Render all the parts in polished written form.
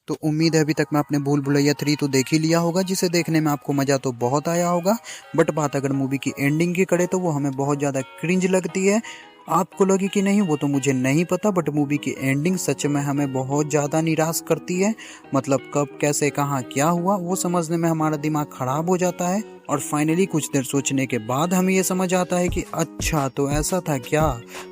तो उम्मीद है अभी तक मैं अपने भूल भुलैया 3 तो देख ही लिया होगा, जिसे देखने में आपको मज़ा तो बहुत आया होगा। बट बात अगर मूवी की एंडिंग की करें तो वो हमें बहुत ज़्यादा क्रिंज लगती है। आपको लगी कि नहीं वो तो मुझे नहीं पता, बट मूवी की एंडिंग सच में हमें बहुत ज़्यादा निराश करती है। मतलब कब कैसे कहाँ क्या हुआ वो समझने में हमारा दिमाग खराब हो जाता है। और फाइनली कुछ देर सोचने के बाद हमें ये समझ आता है कि अच्छा तो ऐसा था क्या।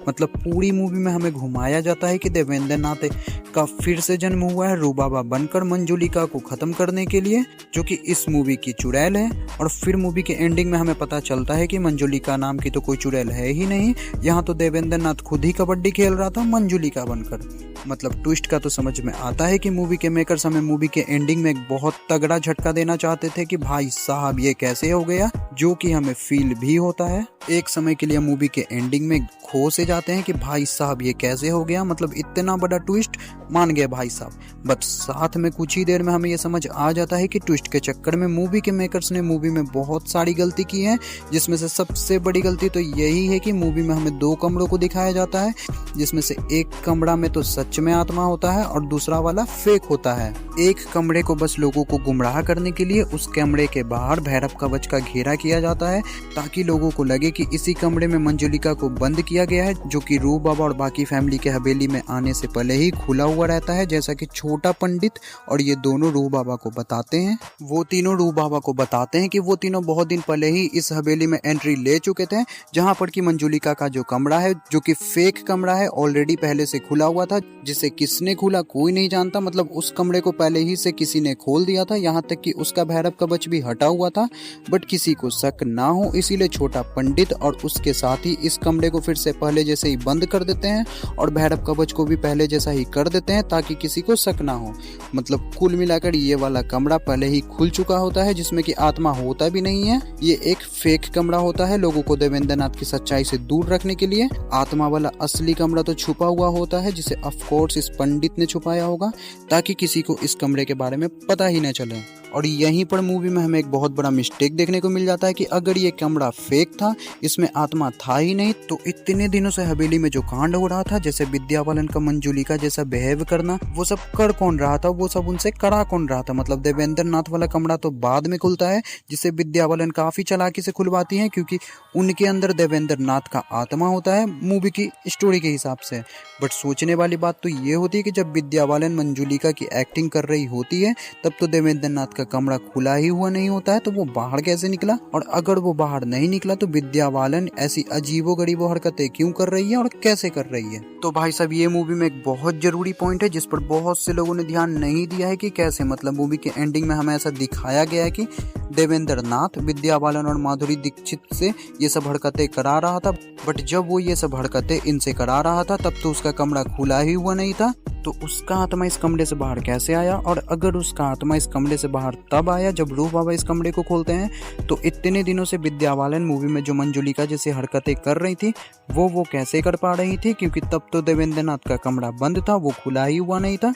मतलब पूरी मूवी में हमें घुमाया जाता है कि देवेंद्र नाथ का फिर से जन्म हुआ है रूबाबा बनकर मंजुलिका को ख़त्म करने के लिए, जो कि इस मूवी की चुड़ैल है। और फिर मूवी के एंडिंग में हमें पता चलता है कि मंजुलिका नाम की तो कोई चुड़ैल है ही नहीं, यहाँ तो देवेंद्र नाथ खुद ही कबड्डी खेल रहा था मंजुलिका बनकर। मतलब ट्विस्ट का तो समझ में आता है कि मूवी के मेकर्स हमें मूवी के एंडिंग में एक बहुत तगड़ा झटका देना चाहते थे कि भाई साहब ये कैसे हो गया, जो कि हमें फील भी होता है। एक समय के लिए मूवी के एंडिंग में खो से जाते हैं कि भाई साहब ये कैसे हो गया, मतलब इतना बड़ा ट्विस्ट, मान गए भाई साहब। बट साथ में कुछ ही देर में हमें ये समझ आ जाता है कि ट्विस्ट के चक्कर में मूवी के मेकर्स ने मूवी में बहुत सारी गलती की है, जिसमें से सबसे बड़ी गलती तो यही है कि मूवी में हमें 2 कमरों को दिखाया जाता है, जिसमें से एक कमरा में तो सच में आत्मा होता है और दूसरा वाला फेक होता है। एक कमरे को बस लोगों को गुमराह करने के लिए उस कमरे के बाहर भैरव कवच का घेरा किया जाता है, ताकि लोगों को लगे कि इसी कमरे में मंजुलिका को बंद किया गया है, जो कि रूह बाबा और बाकी फैमिली के हवेली में आने से पहले ही खुला हुआ रहता है, जैसा कि छोटा पंडित और ये दोनों रूह बाबा को बताते हैं। वो तीनों रूह बाबा को बताते हैं कि वो तीनों बहुत दिन पहले ही इस हवेली में एंट्री ले चुके थे, जहाँ पर कि मंजुलिका का जो कमरा है, जो कि फेक कमरा है, ऑलरेडी पहले से खुला हुआ था, जिसे किसने खोला कोई नहीं जानता। मतलब उस कमरे को पहले ही से किसी ने खोल दिया था, यहाँ तक कि उसका भैरव कवच भी हटा हुआ था। बट किसी को शक ना हो इसीलिए छोटा पंडित और उसके साथ ही इस कमरे को फिर से पहले जैसे ही बंद कर देते हैं और भैरव कवच को भी पहले जैसा ही कर देते हैं, ताकि किसी को शक ना हो। मतलब कुल मिलाकर ये वाला कमरा पहले ही खुल चुका होता है, जिसमें कि आत्मा होता भी नहीं है। ये एक फेक कमरा होता है लोगों को देवेंद्र नाथ की सच्चाई से दूर रखने के लिए। आत्मा वाला असली कमरा तो छुपा हुआ होता है, जिसे ऑफ कोर्स इस पंडित ने छुपाया होगा, ताकि किसी को इस कमरे के बारे में पता ही न चले। और यहीं पर मूवी में हमें एक बहुत बड़ा मिस्टेक देखने को मिल जाता है कि अगर ये कमरा फेक था, इसमें आत्मा था ही नहीं, तो इतने दिनों से हवेली में जो कांड हो रहा था, जैसे विद्या बालन का मंजुलिका जैसा बिहेव करना, वो सब कर कौन रहा था, वो सब उनसे करा कौन रहा था। मतलब देवेंद्र नाथ वाला कमरा तो बाद में खुलता है, जिसे विद्या बालन काफी चालाकी से खुलवाती है, क्योंकि उनके अंदर देवेंद्र नाथ का आत्मा होता है मूवी की स्टोरी के हिसाब से। बट सोचने वाली बात तो ये होती है कि जब विद्या बालन मंजुलिका की एक्टिंग कर रही होती है, तब तो देवेंद्र नाथ का कमरा खुला ही हुआ नहीं होता है, तो वो बाहर कैसे निकला। और अगर वो बाहर नहीं निकला तो विद्या बालन ऐसी अजीबो गरीबो हरकतें क्यों कर रही है और कैसे कर रही है। तो भाई साहब ये मूवी में एक बहुत जरूरी पॉइंट है, जिस पर बहुत से लोगों ने ध्यान नहीं दिया है कि कैसे, मतलब मूवी के एंडिंग में हमें ऐसा दिखाया गया है कि देवेंद्र नाथ विद्या बालन और माधुरी दीक्षित से ये सब हरकतें करा रहा था। बट जब वो ये सब हरकतें इनसे करा रहा था, तब तो उसका कमरा खुला ही हुआ नहीं था, तो उसका आत्मा इस कमरे से बाहर कैसे आया। और अगर उसका आत्मा इस कमरे से बाहर तब आया जब रूह बाबा इस कमरे को खोलते हैं, तो इतने दिनों से विद्या बालन मूवी में जो मंजुलिका जैसे हरकतें कर रही थी, वो कैसे कर पा रही थी, क्योंकि तब तो देवेंद्र नाथ का कमरा बंद था, वो खुला ही हुआ नहीं था,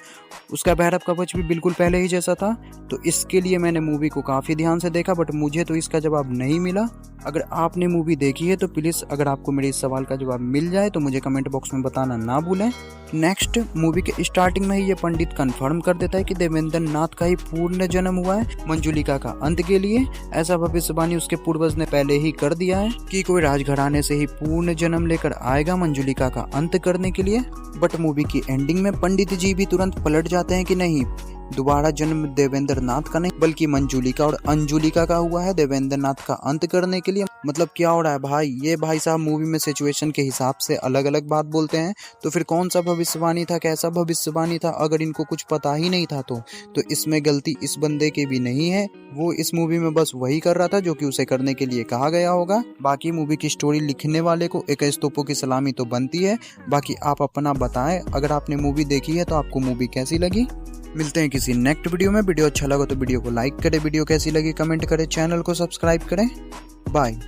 उसका भैरव कवच भी बिल्कुल पहले ही जैसा था। तो इसके लिए मैंने मूवी को काफ़ी ध्यान से देखा, बट मुझे तो इसका जवाब नहीं मिला। अगर आपने मूवी देखी है तो प्लीज़ अगर आपको मेरे इस सवाल का जवाब मिल जाए तो मुझे कमेंट बॉक्स में बताना ना भूलें। नेक्स्ट, मूवी के स्टार्टिंग में ही ये पंडित कंफर्म कर देता है कि देवेंद्र नाथ का ही पूर्ण जन्म हुआ है मंजुलिका का अंत के लिए। ऐसा भविष्यवाणी उसके पूर्वज ने पहले ही कर दिया है कि कोई राजघराने से ही पूर्ण जन्म लेकर आएगा मंजुलिका का अंत करने के लिए। बट मूवी की एंडिंग में पंडित जी भी तुरंत पलट जाते हैं कि नहीं, दोबारा जन्म देवेंद्र नाथ का नहीं बल्कि मंजुलिका और अंजुलिका का हुआ है देवेंद्र नाथ का अंत करने के लिए। मतलब क्या हो रहा है भाई, ये भाई साहब मूवी में सिचुएशन के हिसाब से अलग अलग बात बोलते हैं, तो फिर कौन सा भविष्यवाणी था, कैसा भविष्यवाणी था, अगर इनको कुछ पता ही नहीं था तो इसमें गलती इस बंदे की भी नहीं है। वो इस मूवी में बस वही कर रहा था जो कि उसे करने के लिए कहा गया होगा। बाकी मूवी की स्टोरी लिखने वाले को 21 तोपों की सलामी तो बनती है। बाकी आप अपना बताएं, अगर आपने मूवी देखी है तो आपको मूवी कैसी लगी। मिलते हैं किसी नेक्स्ट वीडियो में। वीडियो अच्छा लगा तो वीडियो को लाइक करें, वीडियो कैसी लगी कमेंट करें, चैनल को सब्सक्राइब करें। बाय।